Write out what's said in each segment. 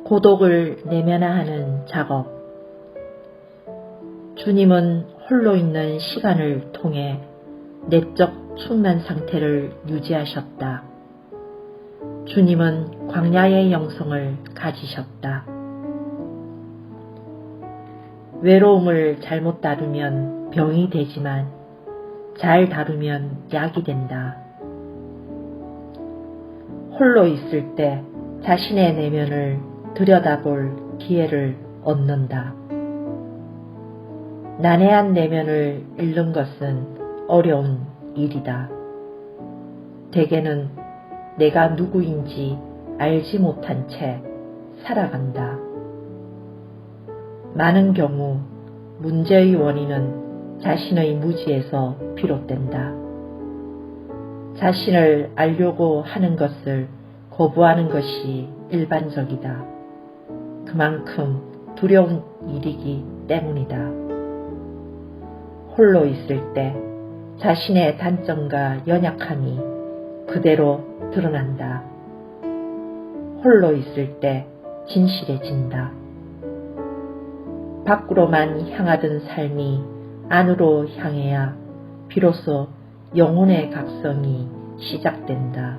고독을 내면화하는 작업. 주님은 홀로 있는 시간을 통해 내적 충만 상태를 유지하셨다. 주님은 광야의 영성을 가지셨다. 외로움을 잘못 다루면 병이 되지만 잘 다루면 약이 된다. 홀로 있을 때 자신의 내면을 들여다볼 기회를 얻는다. 난해한 내면을 잃는 것은 어려운 일이다. 대개는 내가 누구인지 알지 못한 채 살아간다. 많은 경우 문제의 원인은 자신의 무지에서 비롯된다. 자신을 알려고 하는 것을 거부하는 것이 일반적이다. 그만큼 두려운 일이기 때문이다. 홀로 있을 때 자신의 단점과 연약함이 그대로 드러난다. 홀로 있을 때 진실해진다. 밖으로만 향하던 삶이 안으로 향해야 비로소 영혼의 각성이 시작된다.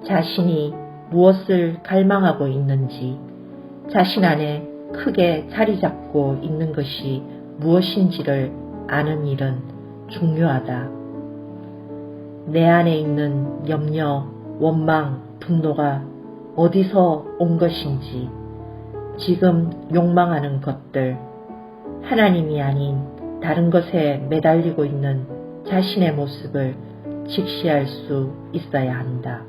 자신이 무엇을 갈망하고 있는지, 자신 안에 크게 자리 잡고 있는 것이 무엇인지를 아는 일은 중요하다. 내 안에 있는 염려, 원망, 분노가 어디서 온 것인지, 지금 욕망하는 것들, 하나님이 아닌 다른 것에 매달리고 있는 자신의 모습을 직시할 수 있어야 한다.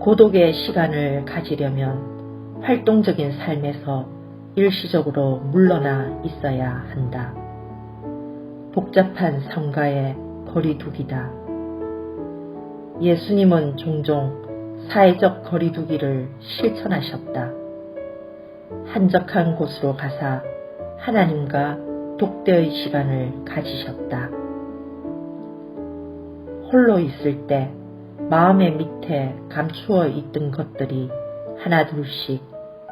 고독의 시간을 가지려면 활동적인 삶에서 일시적으로 물러나 있어야 한다. 복잡한 삶과의 거리두기다. 예수님은 종종 사회적 거리두기를 실천하셨다. 한적한 곳으로 가사 하나님과 독대의 시간을 가지셨다. 홀로 있을 때 마음의 밑에 감추어 있던 것들이 하나둘씩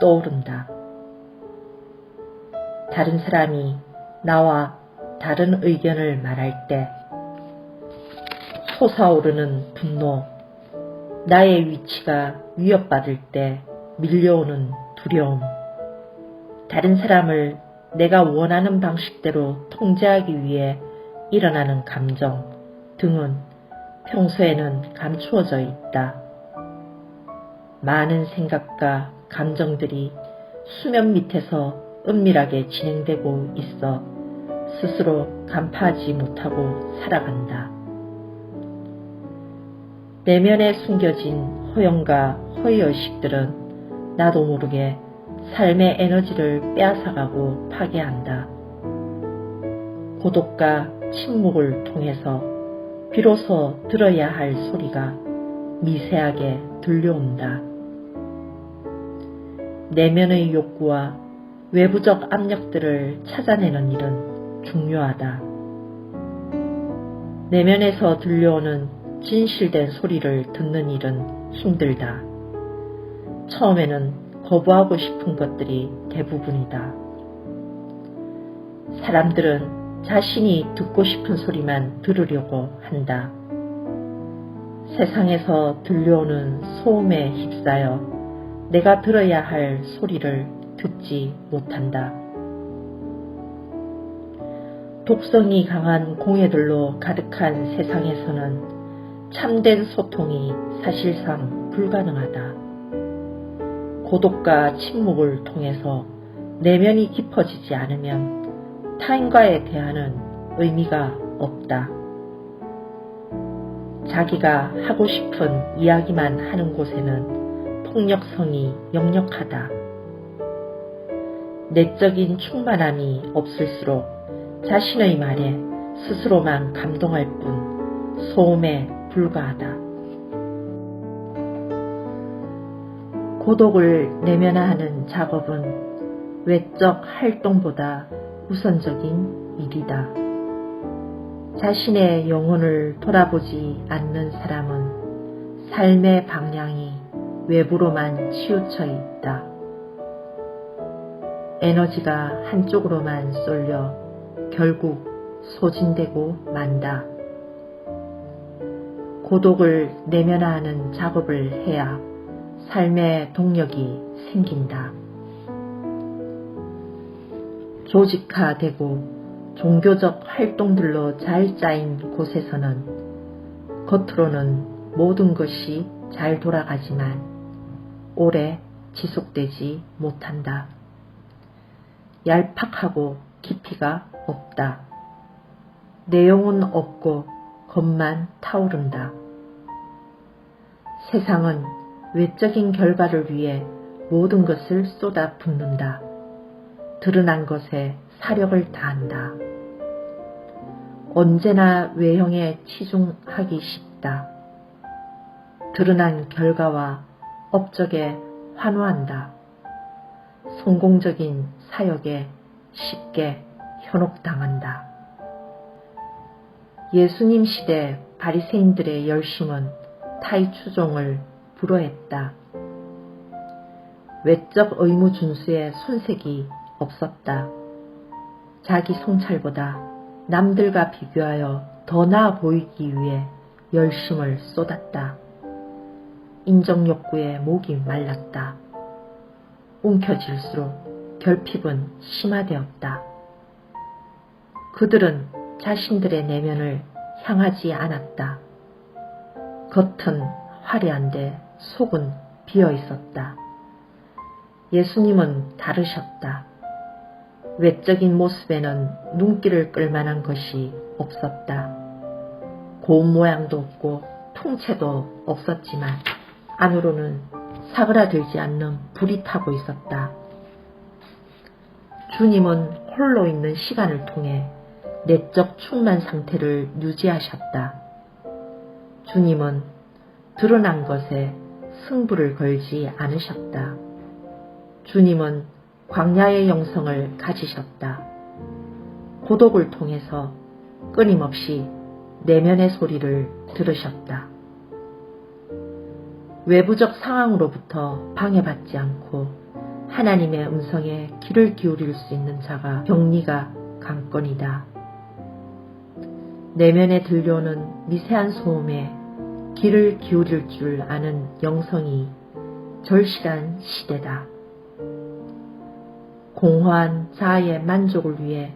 떠오른다. 다른 사람이 나와 다른 의견을 말할 때 솟아오르는 분노, 나의 위치가 위협받을 때 밀려오는 두려움, 다른 사람을 내가 원하는 방식대로 통제하기 위해 일어나는 감정 등은 평소에는 감추어져 있다. 많은 생각과 감정들이 수면 밑에서 은밀하게 진행되고 있어 스스로 간파하지 못하고 살아간다. 내면에 숨겨진 허영과 허위의식들은 나도 모르게 삶의 에너지를 빼앗아가고 파괴한다. 고독과 침묵을 통해서 비로소 들어야 할 소리가 미세하게 들려온다. 내면의 욕구와 외부적 압력들을 찾아내는 일은 중요하다. 내면에서 들려오는 진실된 소리를 듣는 일은 힘들다. 처음에는 거부하고 싶은 것들이 대부분이다. 사람들은 자신이 듣고 싶은 소리만 들으려고 한다. 세상에서 들려오는 소음에 휩싸여 내가 들어야 할 소리를 듣지 못한다. 독성이 강한 공해들로 가득한 세상에서는 참된 소통이 사실상 불가능하다. 고독과 침묵을 통해서 내면이 깊어지지 않으면 타인과의 대화는 의미가 없다. 자기가 하고 싶은 이야기만 하는 곳에는 폭력성이 역력하다. 내적인 충만함이 없을수록 자신의 말에 스스로만 감동할 뿐 소음에 불과하다. 고독을 내면화하는 작업은 외적 활동보다 우선적인 일이다. 자신의 영혼을 돌아보지 않는 사람은 삶의 방향이 외부로만 치우쳐 있다. 에너지가 한쪽으로만 쏠려 결국 소진되고 만다. 고독을 내면화하는 작업을 해야 삶의 동력이 생긴다. 조직화되고 종교적 활동들로 잘 짜인 곳에서는 겉으로는 모든 것이 잘 돌아가지만 오래 지속되지 못한다. 얄팍하고 깊이가 없다. 내용은 없고 겉만 타오른다. 세상은 외적인 결과를 위해 모든 것을 쏟아붓는다. 드러난 것에 사력을 다한다. 언제나 외형에 치중하기 쉽다. 드러난 결과와 업적에 환호한다. 성공적인 사역에 쉽게 현혹당한다. 예수님 시대 바리새인들의 열심은 타의 추종을 불허했다. 외적 의무 준수에 손색이 없었다. 자기 성찰보다 남들과 비교하여 더 나아 보이기 위해 열심을 쏟았다. 인정욕구에 목이 말랐다. 움켜질수록 결핍은 심화되었다. 그들은 자신들의 내면을 향하지 않았다. 겉은 화려한데 속은 비어 있었다. 예수님은 다르셨다. 외적인 모습에는 눈길을 끌만한 것이 없었다. 고운 모양도 없고 통채도 없었지만 안으로는 사그라들지 않는 불이 타고 있었다. 주님은 홀로 있는 시간을 통해 내적 충만 상태를 유지하셨다. 주님은 드러난 것에 승부를 걸지 않으셨다. 주님은 광야의 영성을 가지셨다. 고독을 통해서 끊임없이 내면의 소리를 들으셨다. 외부적 상황으로부터 방해받지 않고 하나님의 음성에 귀를 기울일 수 있는 자가 경리가 강건이다. 내면에 들려오는 미세한 소음에 귀를 기울일 줄 아는 영성이 절실한 시대다. 공허한 자아의 만족을 위해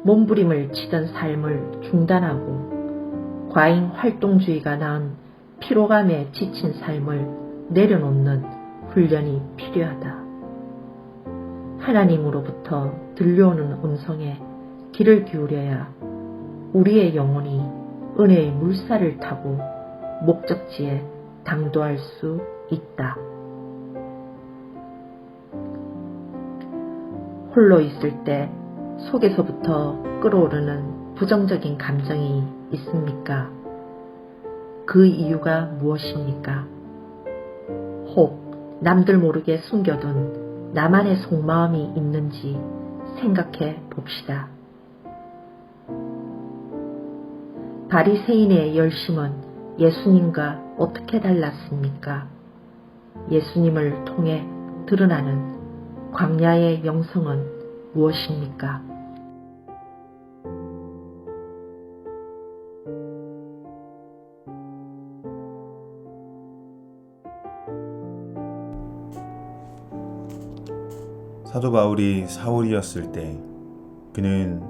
몸부림을 치던 삶을 중단하고 과잉 활동주의가 낳은 피로감에 지친 삶을 내려놓는 훈련이 필요하다. 하나님으로부터 들려오는 음성에 귀를 기울여야 우리의 영혼이 은혜의 물살을 타고 목적지에 당도할 수 있다. 홀로 있을 때 속에서부터 끓어오르는 부정적인 감정이 있습니까? 그 이유가 무엇입니까? 혹 남들 모르게 숨겨둔 나만의 속마음이 있는지 생각해 봅시다. 바리새인의 열심은 예수님과 어떻게 달랐습니까? 예수님을 통해 드러나는 광야의 영성은 무엇입니까? 사도 바울이 사울이었을 때 그는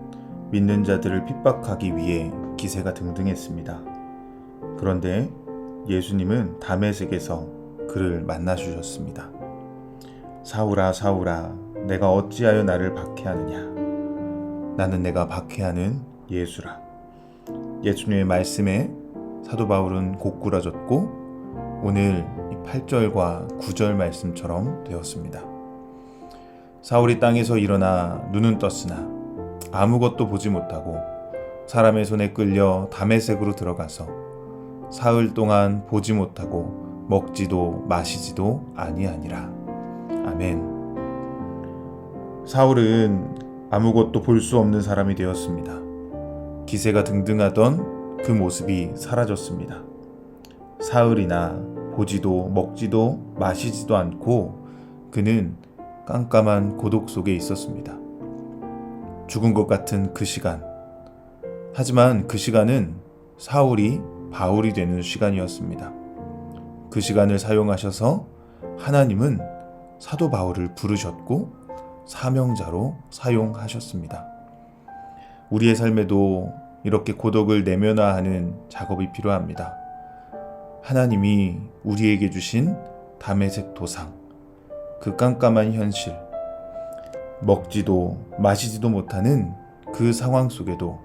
믿는 자들을 핍박하기 위해 기세가 등등했습니다. 그런데 예수님은 다메섹에서 그를 만나 주셨습니다. 사울아 사울아 내가 어찌하여 나를 박해하느냐. 나는 내가 박해하는 예수라. 예수님의 말씀에 사도 바울은 고꾸라졌고 오늘 8절과 9절 말씀처럼 되었습니다. 사울이 땅에서 일어나 눈은 떴으나 아무것도 보지 못하고 사람의 손에 끌려 다메섹으로 들어가서 사흘 동안 보지 못하고 먹지도 마시지도 아니하니라. 아멘. 사울은 아무것도 볼 수 없는 사람이 되었습니다. 기세가 등등하던 그 모습이 사라졌습니다. 사흘이나 보지도 먹지도 마시지도 않고 그는 깜깜한 고독 속에 있었습니다. 죽은 것 같은 그 시간. 하지만 그 시간은 사울이 바울이 되는 시간이었습니다. 그 시간을 사용하셔서 하나님은 사도 바울을 부르셨고 사명자로 사용하셨습니다. 우리의 삶에도 이렇게 고독을 내면화하는 작업이 필요합니다. 하나님이 우리에게 주신 담에색 도상, 그 깜깜한 현실, 먹지도 마시지도 못하는 그 상황 속에도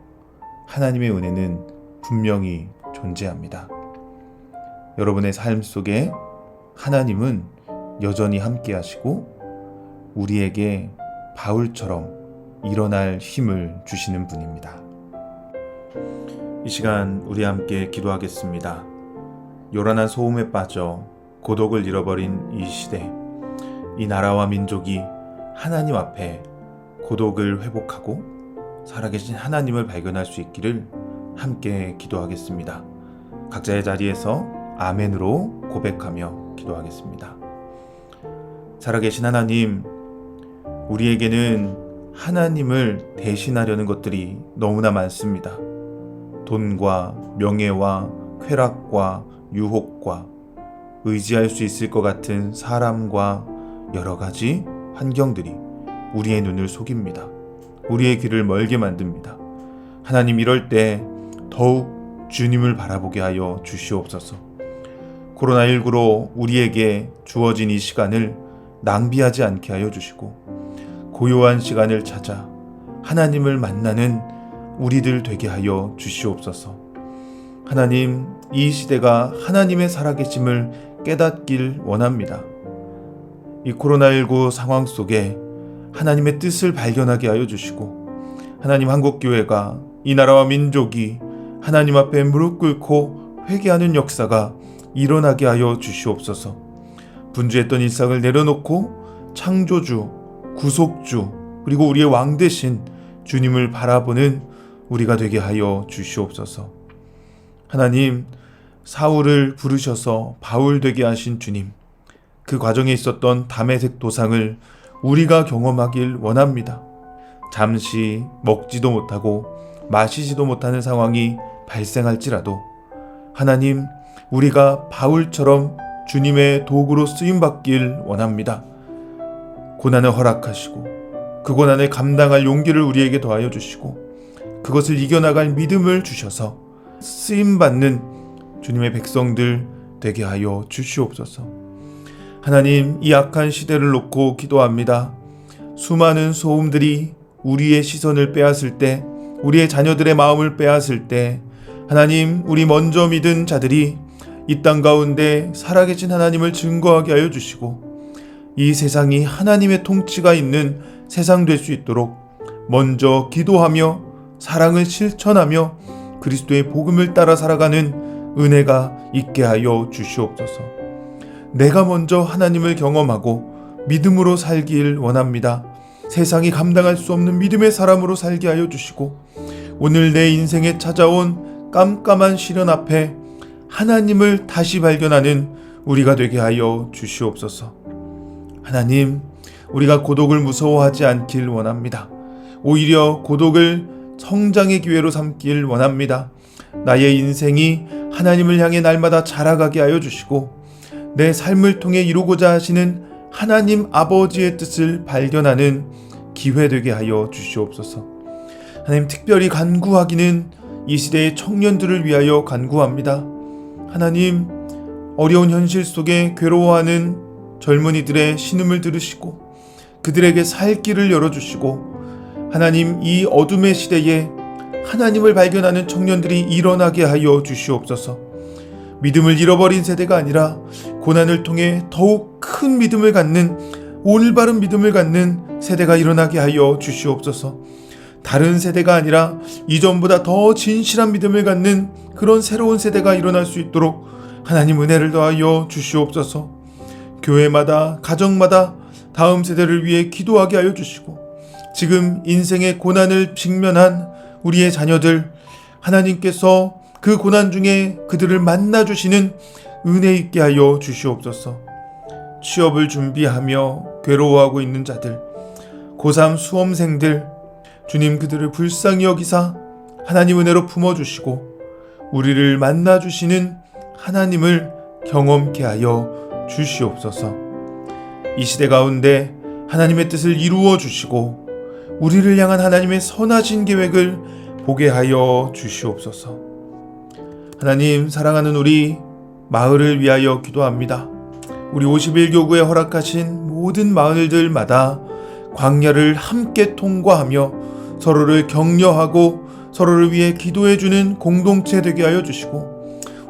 하나님의 은혜는 분명히 존재합니다. 여러분의 삶 속에 하나님은 여전히 함께 하시고 우리에게 바울처럼 일어날 힘을 주시는 분입니다. 이 시간 우리 함께 기도하겠습니다. 요란한 소음에 빠져 고독을 잃어버린 이 시대, 이 나라와 민족이 하나님 앞에 고독을 회복하고 살아계신 하나님을 발견할 수 있기를 함께 기도하겠습니다. 각자의 자리에서 아멘으로 고백하며 기도하겠습니다. 살아계신 하나님, 우리에게는 하나님을 대신하려는 것들이 너무나 많습니다. 돈과 명예와 쾌락과 유혹과 의지할 수 있을 것 같은 사람과 여러 가지 환경들이 우리의 눈을 속입니다. 우리의 귀를 멀게 만듭니다. 하나님, 이럴 때 더욱 주님을 바라보게 하여 주시옵소서. 코로나19로 우리에게 주어진 이 시간을 낭비하지 않게 하여 주시고 고요한 시간을 찾아 하나님을 만나는 우리들 되게 하여 주시옵소서. 하나님, 이 시대가 하나님의 살아계심을 깨닫길 원합니다. 이 코로나19 상황 속에 하나님의 뜻을 발견하게 하여 주시고 하나님, 한국교회가 이 나라와 민족이 하나님 앞에 무릎 꿇고 회개하는 역사가 일어나게 하여 주시옵소서. 분주했던 일상을 내려놓고 창조주, 구속주, 그리고 우리의 왕 되신 주님을 바라보는 우리가 되게 하여 주시옵소서. 하나님, 사울을 부르셔서 바울 되게 하신 주님, 그 과정에 있었던 담에색 도상을 우리가 경험하길 원합니다. 잠시 먹지도 못하고 마시지도 못하는 상황이 발생할지라도 하나님, 우리가 바울처럼 주님의 도구로 쓰임받길 원합니다. 고난을 허락하시고 그 고난을 감당할 용기를 우리에게 더하여 주시고 그것을 이겨나갈 믿음을 주셔서 쓰임받는 주님의 백성들 되게 하여 주시옵소서. 하나님, 이 악한 시대를 놓고 기도합니다. 수많은 소음들이 우리의 시선을 빼앗을 때, 우리의 자녀들의 마음을 빼앗을 때 하나님, 우리 먼저 믿은 자들이 이 땅 가운데 살아계신 하나님을 증거하게 하여 주시고 이 세상이 하나님의 통치가 있는 세상 될 수 있도록 먼저 기도하며 사랑을 실천하며 그리스도의 복음을 따라 살아가는 은혜가 있게 하여 주시옵소서. 내가 먼저 하나님을 경험하고 믿음으로 살길 원합니다. 세상이 감당할 수 없는 믿음의 사람으로 살게 하여 주시고 오늘 내 인생에 찾아온 깜깜한 시련 앞에 하나님을 다시 발견하는 우리가 되게 하여 주시옵소서. 하나님, 우리가 고독을 무서워하지 않길 원합니다. 오히려 고독을 성장의 기회로 삼길 원합니다. 나의 인생이 하나님을 향해 날마다 자라가게 하여 주시고 내 삶을 통해 이루고자 하시는 하나님 아버지의 뜻을 발견하는 기회 되게 하여 주시옵소서. 하나님, 특별히 간구하기는 이 시대의 청년들을 위하여 간구합니다. 하나님, 어려운 현실 속에 괴로워하는 젊은이들의 신음을 들으시고 그들에게 살 길을 열어주시고 하나님, 이 어둠의 시대에 하나님을 발견하는 청년들이 일어나게 하여 주시옵소서. 믿음을 잃어버린 세대가 아니라 고난을 통해 더욱 큰 믿음을 갖는, 올바른 믿음을 갖는 세대가 일어나게 하여 주시옵소서. 다른 세대가 아니라 이전보다 더 진실한 믿음을 갖는 그런 새로운 세대가 일어날 수 있도록 하나님 은혜를 더하여 주시옵소서. 교회마다, 가정마다 다음 세대를 위해 기도하게 하여 주시고 지금 인생의 고난을 직면한 우리의 자녀들, 하나님께서 그 고난 중에 그들을 만나주시는 은혜 있게 하여 주시옵소서. 취업을 준비하며 괴로워하고 있는 자들, 고3 수험생들, 주님 그들을 불쌍히 여기사 하나님 은혜로 품어주시고 우리를 만나주시는 하나님을 경험케 하여 주시옵소서. 이 시대 가운데 하나님의 뜻을 이루어 주시고 우리를 향한 하나님의 선하신 계획을 보게 하여 주시옵소서. 하나님, 사랑하는 우리 마을을 위하여 기도합니다. 우리 51교구에 허락하신 모든 마을들마다 광야를 함께 통과하며 서로를 격려하고 서로를 위해 기도해주는 공동체 되게 하여 주시고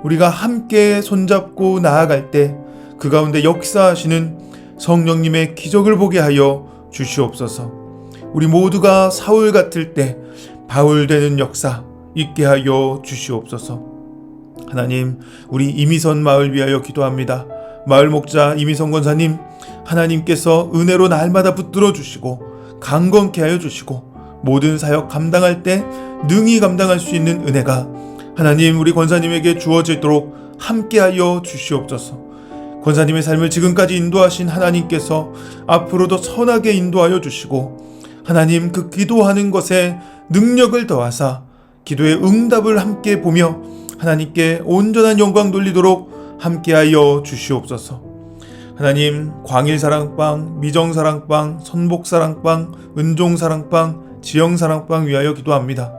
우리가 함께 손잡고 나아갈 때 그 가운데 역사하시는 성령님의 기적을 보게 하여 주시옵소서. 우리 모두가 사울 같을 때 바울 되는 역사 있게 하여 주시옵소서. 하나님, 우리 이미선 마을 위하여 기도합니다. 마을 목자 이미선 권사님, 하나님께서 은혜로 날마다 붙들어 주시고 강건케 하여 주시고 모든 사역 감당할 때 능히 감당할 수 있는 은혜가 하나님 우리 권사님에게 주어지도록 함께하여 주시옵소서. 권사님의 삶을 지금까지 인도하신 하나님께서 앞으로도 선하게 인도하여 주시고 하나님 그 기도하는 것에 능력을 더하사 기도의 응답을 함께 보며 하나님께 온전한 영광 돌리도록 함께하여 주시옵소서. 하나님, 광일사랑방, 미정사랑방, 선복사랑방, 은종사랑방, 지영사랑방 위하여 기도합니다.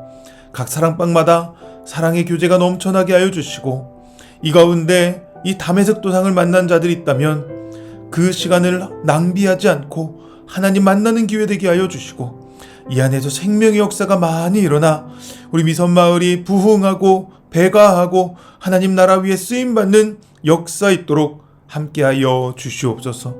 각 사랑방마다 사랑의 교제가 넘쳐나게 하여 주시고 이 가운데 이 담에색 도상을 만난 자들이 있다면 그 시간을 낭비하지 않고 하나님 만나는 기회 되게 하여 주시고 이 안에서 생명의 역사가 많이 일어나 우리 미선마을이 부흥하고 배가하고 하나님 나라 위에 쓰임받는 역사 있도록 함께하여 주시옵소서.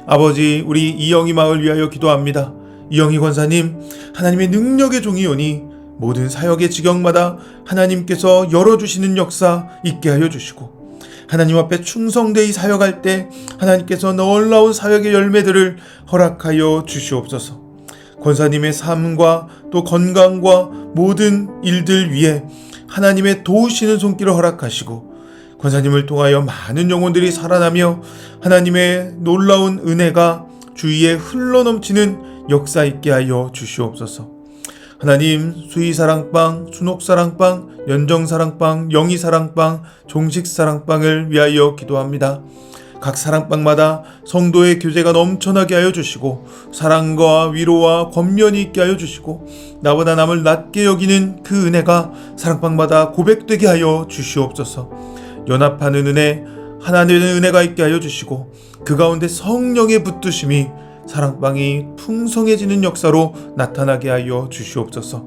아버지, 우리 이영희 마을 위하여 기도합니다. 이영희 권사님, 하나님의 능력의 종이오니 모든 사역의 지경마다 하나님께서 열어주시는 역사 있게 하여 주시고 하나님 앞에 충성되이 사역할 때 하나님께서 놀라운 사역의 열매들을 허락하여 주시옵소서. 권사님의 삶과 또 건강과 모든 일들 위에 하나님의 도우시는 손길을 허락하시고 권사님을 통하여 많은 영혼들이 살아나며 하나님의 놀라운 은혜가 주위에 흘러넘치는 역사 있게 하여 주시옵소서. 하나님, 수희사랑방, 순옥사랑방, 연정사랑방, 영희사랑방, 종식사랑방을 위하여 기도합니다. 각 사랑방마다 성도의 교제가 넘쳐나게 하여 주시고 사랑과 위로와 권면이 있게 하여 주시고 나보다 남을 낮게 여기는 그 은혜가 사랑방마다 고백되게 하여 주시옵소서. 연합하는 은혜, 하나 되는 은혜가 있게 하여 주시고 그 가운데 성령의 붙드심이 사랑방이 풍성해지는 역사로 나타나게 하여 주시옵소서.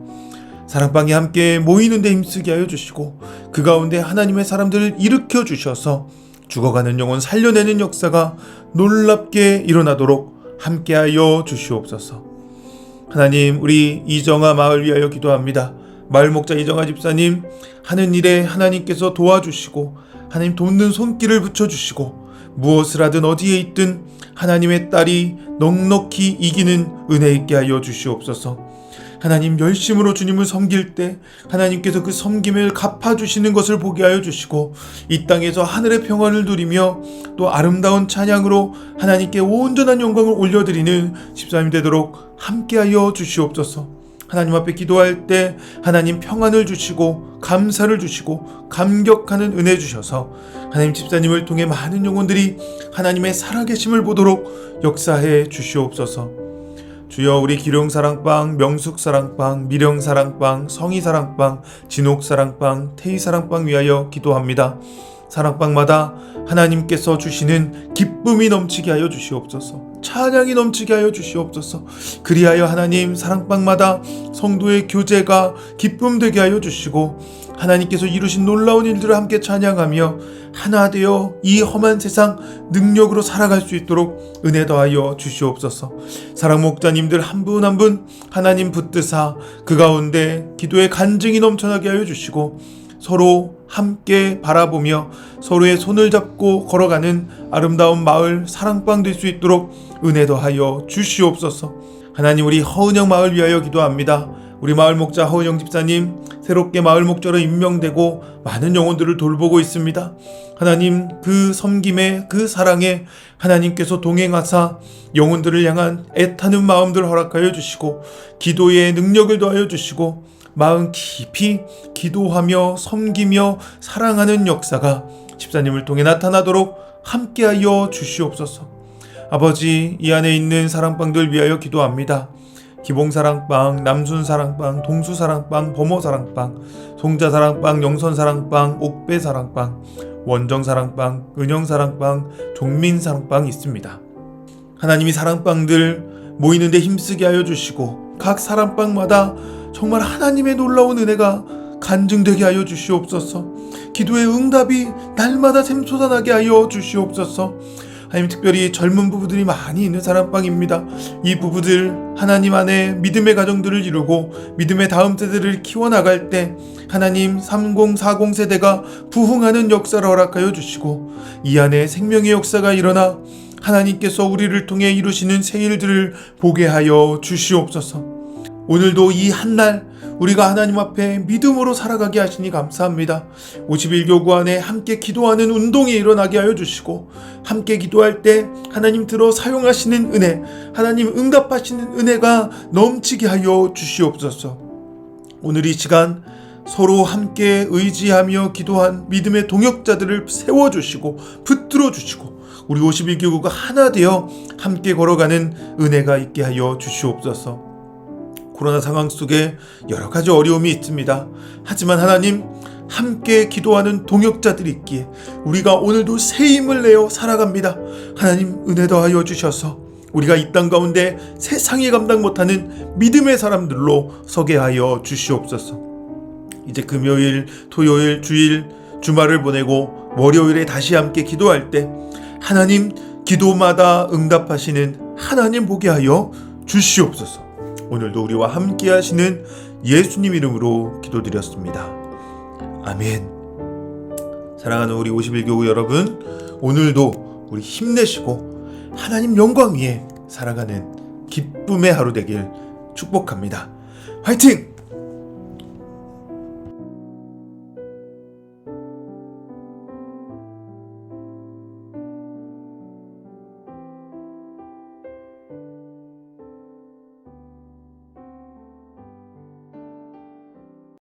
사랑방이 함께 모이는 데 힘쓰게 하여 주시고 그 가운데 하나님의 사람들을 일으켜 주셔서 죽어가는 영혼 살려내는 역사가 놀랍게 일어나도록 함께하여 주시옵소서. 하나님, 우리 이정아 마을 위하여 기도합니다. 마을 목자 이정아 집사님, 하는 일에 하나님께서 도와주시고 하나님 돕는 손길을 붙여주시고 무엇을 하든 어디에 있든 하나님의 딸이 넉넉히 이기는 은혜 있게 하여 주시옵소서. 하나님, 열심으로 주님을 섬길 때 하나님께서 그 섬김을 갚아주시는 것을 보게 하여 주시고 이 땅에서 하늘의 평안을 누리며 또 아름다운 찬양으로 하나님께 온전한 영광을 올려드리는 집사님 되도록 함께하여 주시옵소서. 하나님 앞에 기도할 때 하나님 평안을 주시고 감사를 주시고 감격하는 은혜 주셔서 하나님 집사님을 통해 많은 영혼들이 하나님의 살아계심을 보도록 역사해 주시옵소서. 주여, 우리 기룡사랑방, 명숙사랑방, 미령사랑방, 성희사랑방, 진옥사랑방, 태희사랑방 위하여 기도합니다. 사랑방마다 하나님께서 주시는 기쁨이 넘치게 하여 주시옵소서. 찬양이 넘치게 하여 주시옵소서. 그리하여 하나님 사랑방마다 성도의 교제가 기쁨 되게 하여 주시고 하나님께서 이루신 놀라운 일들을 함께 찬양하며 하나 되어 이 험한 세상 능력으로 살아갈 수 있도록 은혜 더하여 주시옵소서. 사랑 목자님들 한 분 한 분 하나님 붙드사 그 가운데 기도의 간증이 넘쳐나게 하여 주시고 서로 함께 바라보며 서로의 손을 잡고 걸어가는 아름다운 마을 사랑방 될 수 있도록 은혜 더하여 주시옵소서. 하나님, 우리 허은영 마을 위하여 기도합니다. 우리 마을 목자 허은영 집사님, 새롭게 마을 목자로 임명되고 많은 영혼들을 돌보고 있습니다. 하나님, 그 섬김에, 그 사랑에 하나님께서 동행하사 영혼들을 향한 애타는 마음들 허락하여 주시고 기도의 능력을 더하여 주시고 마음 깊이 기도하며 섬기며 사랑하는 역사가 집사님을 통해 나타나도록 함께하여 주시옵소서. 아버지, 이 안에 있는 사랑방들 위하여 기도합니다. 기봉사랑방, 남순사랑방, 동수사랑방, 범호사랑방, 송자사랑방, 영선사랑방, 옥배사랑방, 원정사랑방, 은영사랑방, 종민사랑방 있습니다. 하나님이 사랑방들 모이는데 힘쓰게 하여 주시고 각 사랑방마다 정말 하나님의 놀라운 은혜가 간증되게 하여 주시옵소서. 기도의 응답이 날마다 샘솟아나게 하여 주시옵소서. 하나님, 특별히 젊은 부부들이 많이 있는 사랑방입니다. 이 부부들 하나님 안에 믿음의 가정들을 이루고 믿음의 다음 세대를 키워나갈 때 하나님 30, 40 세대가 부흥하는 역사를 허락하여 주시고 이 안에 생명의 역사가 일어나 하나님께서 우리를 통해 이루시는 새 일들을 보게 하여 주시옵소서. 오늘도 이 한날 우리가 하나님 앞에 믿음으로 살아가게 하시니 감사합니다. 51교구 안에 함께 기도하는 운동이 일어나게 하여 주시고 함께 기도할 때 하나님 들어 사용하시는 은혜, 하나님 응답하시는 은혜가 넘치게 하여 주시옵소서. 오늘 이 시간 서로 함께 의지하며 기도한 믿음의 동역자들을 세워주시고 붙들어 주시고 우리 51교구가 하나 되어 함께 걸어가는 은혜가 있게 하여 주시옵소서. 코로나 상황 속에 여러 가지 어려움이 있습니다. 하지만 하나님, 함께 기도하는 동역자들이 있기에 우리가 오늘도 새 힘을 내어 살아갑니다. 하나님, 은혜 더하여 주셔서 우리가 이 땅 가운데 세상이 감당 못하는 믿음의 사람들로 서게 하여 주시옵소서. 이제 금요일, 토요일, 주일, 주말을 보내고 월요일에 다시 함께 기도할 때 하나님, 기도마다 응답하시는 하나님 보게 하여 주시옵소서. 오늘도 우리와 함께 하시는 예수님 이름으로 기도드렸습니다. 아멘. 사랑하는 우리 51교구 여러분, 오늘도 우리 힘내시고 하나님 영광 위에 살아가는 기쁨의 하루 되길 축복합니다. 화이팅!